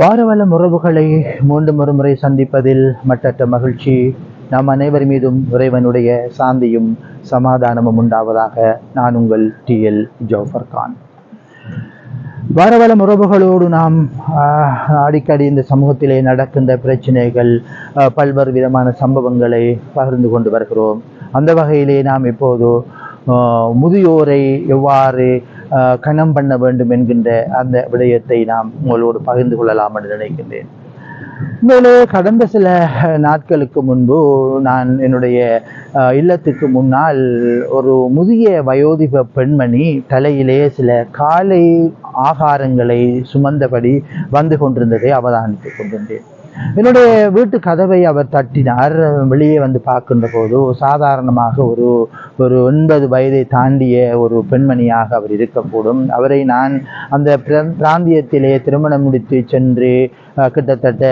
வாரவளம் உறவுகளை மீண்டும் ஒரு முறை சந்திப்பதில் மட்டற்ற மகிழ்ச்சி. நாம் அனைவர் மீதும் இறைவனுடைய சாந்தியும் சமாதானமும் உண்டாவதாக. நான் உங்கள் TL ஜௌஃபர் கான். வாரவளம் உறவுகளோடு நாம் அடிக்கடி இந்த சமூகத்திலே நடக்கின்ற பிரச்சனைகள், பல்வேறு விதமான சம்பவங்களை பகிர்ந்து கொண்டு வருகிறோம். அந்த வகையிலே நாம் இப்போது முதியோரை எவ்வாறு கணம் பண்ண வேண்டும் என்கின்ற அந்த விடயத்தை நாம் உங்களோடு பகிர்ந்து கொள்ளலாம் என்று நினைக்கின்றேன். உண்மையிலே கடந்த சில நாட்களுக்கு முன்பு நான் என்னுடைய இல்லத்துக்கு முன்னால் ஒரு முதிய வயோதிப பெண்மணி தலையிலே சில காலை ஆகாரங்களை சுமந்தபடி வந்து கொண்டிருந்ததை அவதானித்துக் கொண்டிருந்தேன். என்னுடைய வீட்டு கதவை அவர் தட்டினார். வெளியே வந்து பார்க்கின்ற போது சாதாரணமாக ஒரு 9 வயதை தாண்டிய ஒரு பெண்மணியாக அவர் இருக்கக்கூடும். அவரை நான் அந்த பிராந்தியத்திலே திருமணம் முடித்து சென்று கிட்டத்தட்ட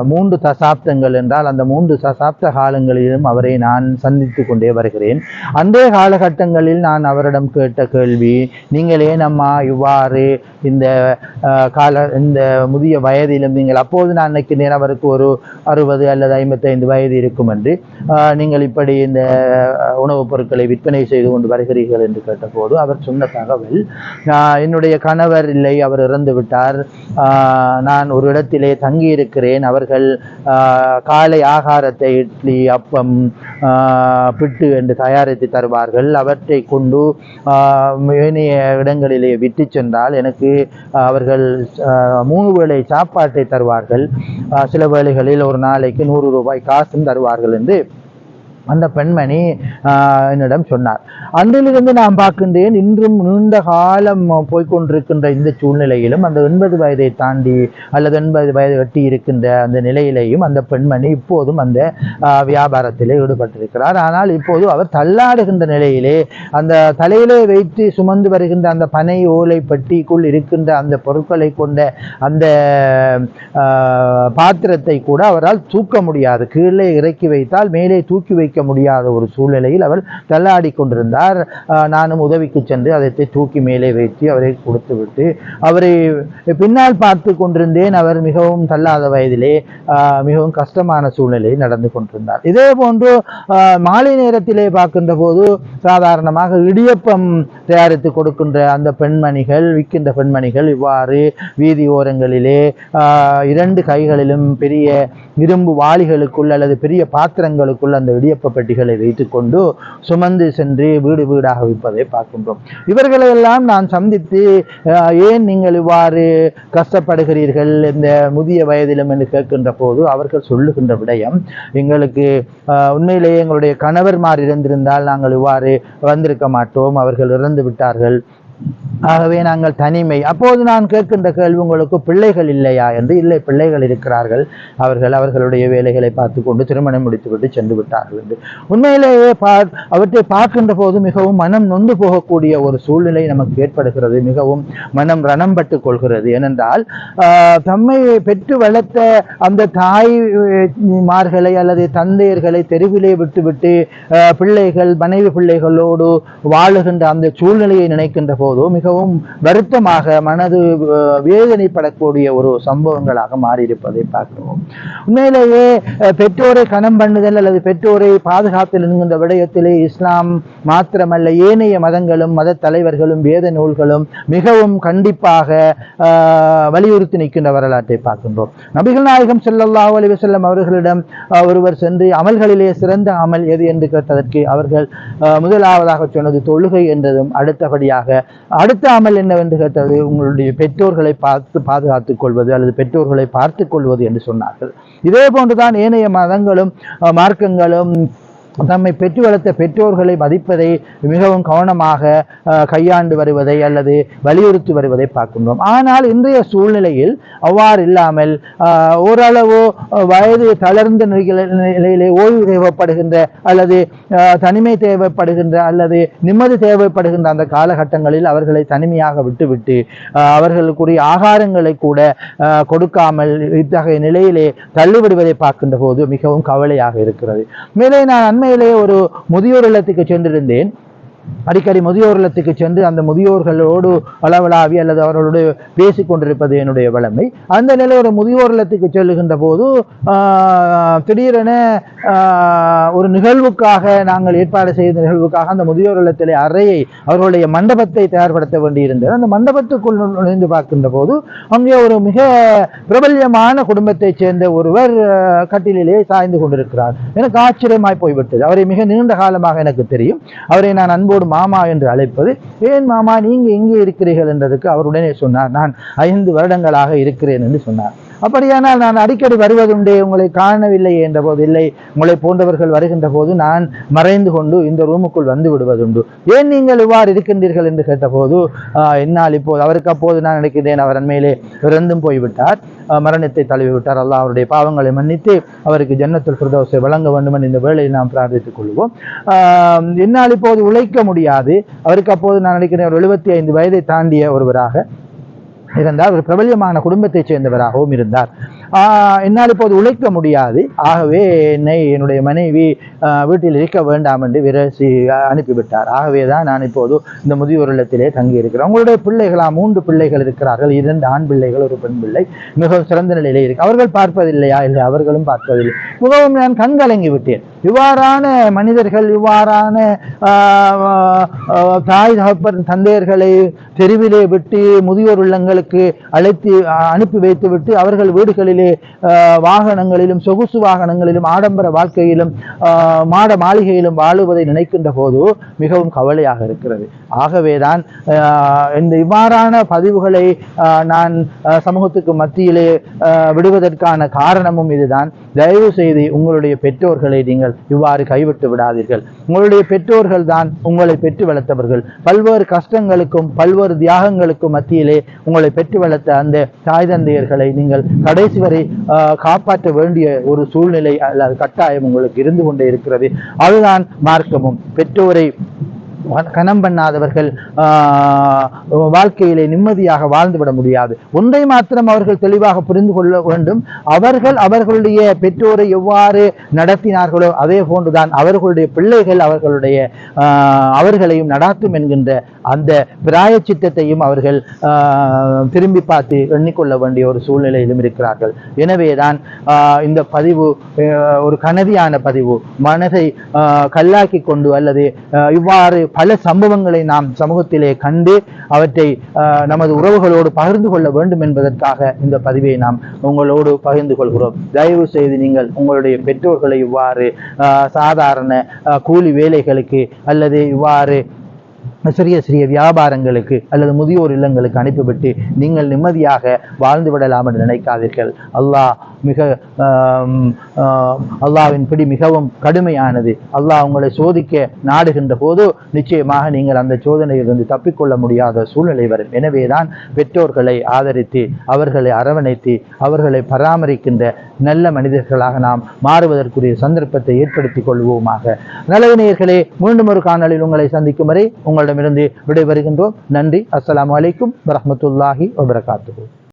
3 தசாப்தங்கள் என்றால் அந்த 3 தசாப்த காலங்களிலும் அவரை நான் சந்தித்து கொண்டே வருகிறேன். அன்றைய காலகட்டங்களில் நான் அவரிடம் கேட்ட கேள்வி, நீங்கள் ஏன் அம்மா இவ்வாறு இந்த முதிய வயதிலும், நீங்கள் அப்போது நான் நினைக்கிறேன் அவருக்கு ஒரு 60 அல்லது 55 வயது இருக்கும் என்று, நீங்கள் இப்படி இந்த உணவுப் பொருட்களை விற்பனை செய்து கொண்டு வருகிறீர்கள் என்று கேட்டபோது அவர் சொன்ன தகவல், என்னுடைய கணவர் இல்லை, அவர் இறந்து விட்டார், நான் ஒரு இடத்திலே தங்கியிருக்கிறேன், அவர்கள் காலை ஆகாரத்தை இட்லி, அப்பம், பிட்டு என்று தயாரித்து தருவார்கள், அவற்றை கொண்டு ஏனைய இடங்களிலே விட்டு சென்றால் எனக்கு அவர்கள் 3 வேளை சாப்பாட்டை தருவார்கள், சில வேளைகளில் ஒரு நாளைக்கு 100 ரூபாய் காசும் தருவார்கள் என்று அந்த பெண்மணி என்னிடம் சொன்னார். அன்றிலிருந்து நான் பார்க்கின்றேன், இன்றும் நீண்ட காலம் போய்கொண்டிருக்கின்ற இந்த சூழ்நிலையிலும் அந்த 80 வயதை தாண்டி அல்லது 80 வயது எட்டி இருக்கின்ற அந்த நிலையிலேயும் அந்த பெண்மணி இப்போதும் அந்த வியாபாரத்திலே ஈடுபட்டிருக்கிறார். ஆனால் இப்போது அவர் தள்ளாடுகின்ற நிலையிலே அந்த தலையிலே வைத்து சுமந்து வருகின்ற அந்த பனை ஓலை பெட்டிக்குள் இருக்கின்ற அந்த பொருட்களை கொண்ட அந்த பாத்திரத்தை கூட அவரால் தூக்க முடியாது. கீழே இறக்கி வைத்தால் மேலே தூக்கி வைக்க முடியாத ஒரு சூழ்நிலையில் அவர் தள்ளாடி கொண்டிருந்தார். நானும் உதவிக்கு சென்று அதை தூக்கி மேலே வைத்து அவரை கொடுத்து விட்டு அவரை பின்னால் பார்த்து கொண்டிருந்தேன். அவர் மிகவும் தள்ளாத வயதிலே மிகவும் கஷ்டமான சூழ்நிலை நடந்து கொண்டிருந்தார். இதே போன்று மாலை நேரத்திலே பார்க்கின்ற போது சாதாரணமாக இடியப்பம் தயாரித்து கொடுக்கின்ற அந்த பெண்மணிகள், விற்கின்ற பெண்மணிகள் இவ்வாறு வீதி ஓரங்களிலே 2 கைகளிலும் பெரிய இரும்பு வாளிகளுக்குள் அல்லது பெரிய பாத்திரங்களுக்குள் அந்த இடியப்ப பெட்டிகளை வைத்துக் கொண்டு சுமந்து சென்று வீடு வீடாக விற்பதை பார்க்கின்றோம். இவர்களையெல்லாம் நான் சந்தித்து, ஏன் நீங்கள் இவ்வாறு கஷ்டப்படுகிறீர்கள் இந்த முதிய வயதிலும் என்று கேட்கின்ற போது அவர்கள் சொல்லுகின்ற விடயம், எங்களுக்கு உண்மையிலேயே எங்களுடைய கணவர்மார் இருந்திருந்தால் நாங்கள் இவ்வாறு வந்திருக்க மாட்டோம், அவர்கள் இறந்து விட்டார்கள், ஆகவே நாங்கள் தனிமை. அப்போது நான் கேட்கின்ற கேள்வி, உங்களுக்கு பிள்ளைகள் இல்லையா என்று. இல்லை, பிள்ளைகள் இருக்கிறார்கள், அவர்களுடைய வேலைகளை பார்த்து கொண்டு திருமணம் முடித்துவிட்டு சென்று விட்டார்கள் என்று. உண்மையிலேயே அவற்றை பார்க்கின்ற போது மிகவும் மனம் நொந்து போகக்கூடிய ஒரு சூழ்நிலை நமக்கு ஏற்படுகிறது. மிகவும் மனம் ரணம்பட்டு கொள்கிறது. ஏனென்றால் தம்மை பெற்று வளர்த்த அந்த தாய்மார்களை அல்லது தந்தையர்களை தெருவிலே விட்டுவிட்டு பிள்ளைகள், மனைவி பிள்ளைகளோடு வாழுகின்ற அந்த சூழ்நிலையை நினைக்கின்ற போது மிகவும் வருத்தமாக மனது வேதனைப்படக்கூடிய ஒரு சம்பவங்களாக மாறியிருப்பதை பார்க்கிறோம். உண்மையிலேயே பெற்றோரை கணம் பண்ணுதல் அல்லது பெற்றோரை பாதுகாத்தல் என்கின்ற விடயத்திலே இஸ்லாம் மாத்திரமல்ல, ஏனைய மதங்களும் மத தலைவர்களும் வேத நூல்களும் மிகவும் கண்டிப்பாக வலியுறுத்தி நிற்கின்ற வரலாற்றை பார்க்கின்றோம். நபிகள் நாயகம் ஸல்லல்லாஹு அலைஹி வஸல்லம் அவர்களிடம் ஒருவர் சென்று அமல்களிலே சிறந்த அமல் எது என்று கேட்டதற்கு அவர்கள் முதலாவதாக சொன்னது தொழுகை என்றதும், அடுத்தபடியாக அடுத்த அமல் என்னவென்று கேட்டது உங்களுடைய பெற்றோர்களை பாதுகாத்துக் கொள்வது அல்லது பெற்றோர்களை பார்த்துக் கொள்வது என்று சொன்னார்கள். இதே போன்றுதான் ஏனைய மதங்களும் மார்க்கங்களும் தம்மை பெற்று வளர்த்த பெற்றோர்களை மதிப்பதை மிகவும் கவனமாக கையாண்டு வருவதை அல்லது வலியுறுத்தி வருவதை பார்க்கின்றோம். ஆனால் இன்றைய சூழ்நிலையில் அவ்வாறு இல்லாமல் ஓரளவு வயது தளர்ந்த நிலையிலே ஓய்வு தேவைப்படுகின்ற அல்லது தனிமை தேவைப்படுகின்ற அல்லது நிம்மதி தேவைப்படுகின்ற அந்த காலகட்டங்களில் அவர்களை தனிமையாக விட்டுவிட்டு அவர்களுக்குரிய ஆகாரங்களை கூட கொடுக்காமல் இத்தகைய நிலையிலே தள்ளிவிடுவதை பார்க்கின்ற போது மிகவும் கவலையாக இருக்கிறது. மேலே நான் அண்மையிலே ஒரு முதியோர் இல்லத்துக்கு சென்றிருந்தேன். அடிக்கடி முதியோர் இல்லத்துக்கு சென்று அந்த முதியோர்களோடு அளவலாவி அல்லது அவர்களோடு பேசிக் கொண்டிருப்பது என்னுடைய வளமை. அந்த நிலை ஒரு முதியோர் இல்லத்துக்கு செல்லுகின்ற போது திடீரென ஒரு நிகழ்வுக்காக நாங்கள் ஏற்பாடு செய்த நிகழ்வுக்காக அந்த முதியோர் இல்லத்திலே அறையை அவர்களுடைய மண்டபத்தை தயார்படுத்த வேண்டியிருந்தது. அந்த மண்டபத்துக்குள் நுழைந்து பார்க்கின்ற போது அங்கே ஒரு மிக பிரபல்யமான குடும்பத்தைச் சேர்ந்த ஒருவர் கட்டிலே சாய்ந்து கொண்டிருக்கிறார். எனக்கு ஆச்சரியமாய் போய்விட்டது. அவரை மிக நீண்ட காலமாக எனக்கு தெரியும். அவரை நான் அன்போடு மாமா என்று அழைப்பது. ஏன் மாமா நீங்க எங்கே இருக்கிறீர்கள் என்றதுக்கு அவர் உடனே சொன்னார், நான் 5 வருடங்களாக இருக்கிறேன் என்று சொன்னார். அப்படியானால் நான் அடிக்கடி வருவதுண்டே, உங்களை காணவில்லை என்ற போது, இல்லை உங்களை போன்றவர்கள் வருகின்ற போது நான் மறைந்து கொண்டு இந்த ரூமுக்குள் வந்து விடுவதுண்டு, ஏன் நீங்கள் இவ்வாறு இருக்கின்றீர்கள் என்று கேட்டபோது என்னால் இப்போது அவருக்கு அப்போது நான் நினைக்கிறேன் அவர் அண்மையிலே இறந்தும் போய்விட்டார், மரணத்தை தழுவிவிட்டார். அல்லாஹ் அவருடைய பாவங்களை மன்னித்து அவருக்கு ஜன்னத்துல் ஃபிர்தௌஸை வழங்க வேண்டும் என்று இந்த வேளையில் நாம் பிரார்த்தித்துக் கொள்வோம். என்னால் இப்போது உழைக்க முடியாது. அவருக்கு அப்போது நான் நினைக்கிறேன் 75 வயதை தாண்டிய ஒருவராக இருந்தார். ஒரு பிரபல்யமான குடும்பத்தைச் சேர்ந்தவராகவும் இருந்தார். என்னால் இப்போது உழைக்க முடியாது, ஆகவே என்னுடைய மனைவி வீட்டில் இருக்க வேண்டாம் என்று விரசி அனுப்பிவிட்டார். ஆகவே தான் நான் இப்போது இந்த முதியோர் இல்லத்திலே தங்கியிருக்கிறேன். உங்களுடைய பிள்ளைகளா? 3 பிள்ளைகள் இருக்கிறார்கள், 2 ஆண் பிள்ளைகள், ஒரு பெண் பிள்ளை. மிகவும் சிறந்த நிலையிலே இருக்கு. அவர்கள் பார்ப்பதில்லையா? இல்லை, அவர்களும் பார்ப்பதில்லை. மிகவும் நான் கண்கலங்கி விட்டேன். இவ்வாறான மனிதர்கள், இவ்வாறான தாய் தகப்பன் தந்தையர்களை தெருவிலே விட்டு முதியோர் இல்லங்களுக்கு அனுப்பி வைத்து விட்டு அவர்கள் வீடுகளிலே வாகனங்களிலும் சொகுசு வாகனங்களிலும் ஆடம்பர வாழ்க்கையிலும் மாட மாளிகையிலும் வாழுவதை நினைக்கின்ற போது மிகவும் கவலையாக இருக்கிறது. ஆகவேதான் இந்த இவ்வாறான பதிவுகளை நான் சமூகத்துக்கு மத்தியிலே விடுவதற்கான காரணமும் இதுதான். தயவு செய்து உங்களுடைய பெற்றோர்களை நீங்கள் இவ்வாறு கைவிட்டு விடாதீர்கள். உங்களுடைய பெற்றோர்கள் தான் உங்களை பெற்று வளர்த்தவர்கள். பல்வேறு கஷ்டங்களுக்கும் பல்வேறு தியாகங்களுக்கும் மத்தியிலே உங்களை பெற்று வளர்த்த அந்த தாய் தந்தையர்களை நீங்கள் கடைசி வரை காப்பாற்ற வேண்டிய ஒரு சூழ்நிலை அல்லது கட்டாயம் உங்களுக்கு இருந்து கொண்டே இருக்கிறது. அதுதான் மார்க்கமும். பெற்றோரை கனம் பண்ணாதவர்கள் வாழ்க்கையிலே நிம்மதியாக வாழ்ந்துவிட முடியாது. ஒன்றை மாத்திரம் அவர்கள் தெளிவாக புரிந்து கொள்ள வேண்டும். அவர்கள் அவர்களுடைய பெற்றோரை எவ்வாறு நடத்தினார்களோ அதே போன்றுதான் அவர்களுடைய பிள்ளைகள் அவர்களையும் நடாத்தும் என்கின்ற அந்த பிராயச்சித்தத்தையும் அவர்கள் திரும்பி பார்த்து எண்ணிக்கொள்ள வேண்டிய ஒரு சூழ்நிலையிலும் இருக்கிறார்கள். எனவேதான் இந்த பதிவு ஒரு கனதியான பதிவு, மனதை கல்லாக்கி கொண்டு அல்லது இவ்வாறு பல சம்பவங்களை நாம் சமூகத்திலே கண்டு அவற்றை நமது உறவுகளோடு பகிர்ந்து கொள்ள வேண்டும் என்பதற்காக இந்த பதிவை நாம் உங்களோடு பகிர்ந்து கொள்கிறோம். தயவு செய்து நீங்கள் உங்களுடைய பெற்றோர்களை இவ்வாறு சாதாரண கூலி வேலைகளுக்கு அல்லது இவ்வாறு சிறிய சிறிய வியாபாரங்களுக்கு அல்லது முதியோர் இல்லங்களுக்கு அனுப்பிவிட்டு நீங்கள் நிம்மதியாக வாழ்ந்து விடலாம் என்று நினைக்காதீர்கள். அல்லாஹ்வின் பிடி மிகவும் கடுமையானது. அல்லாஹ் உங்களை சோதிக்க நாடுகின்ற போது நிச்சயமாக நீங்கள் அந்த சோதனையிலிருந்து தப்பிக்கொள்ள முடியாத சூழ்நிலை வரும். எனவேதான் பெற்றோர்களை ஆதரித்து அவர்களை அரவணைத்து அவர்களை பராமரிக்கின்ற நல்ல மனிதர்களாக நாம் மாறுவதற்குரிய சந்தர்ப்பத்தை ஏற்படுத்திக் கொள்வோமாக. நல்ல நேயர்களே, மீண்டும் ஒரு காணொளியில் உங்களை சந்திக்கும் வரை உங்களிடமிருந்து விடைபெறுகின்றோம். நன்றி. அஸ்ஸலாமு அலைக்கும் வரஹ்மத்துல்லாஹி வபரகாத்துஹு.